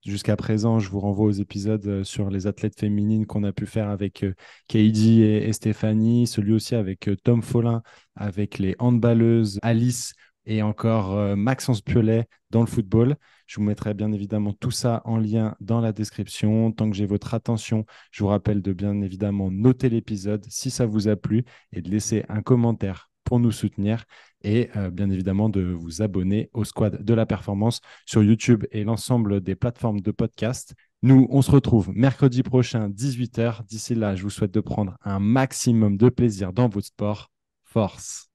jusqu'à présent, je vous renvoie aux épisodes sur les athlètes féminines qu'on a pu faire avec Katie et Stéphanie, celui aussi avec Tom Follin, avec les handballeuses Alice et encore Maxence Piolet dans le football. Je vous mettrai bien évidemment tout ça en lien dans la description. Tant que j'ai votre attention, je vous rappelle de bien évidemment noter l'épisode si ça vous a plu et de laisser un commentaire pour nous soutenir et bien évidemment de vous abonner au Squad de la Performance sur YouTube et l'ensemble des plateformes de podcast. Nous, on se retrouve mercredi prochain, 18h. D'ici là, je vous souhaite de prendre un maximum de plaisir dans votre sport. Force!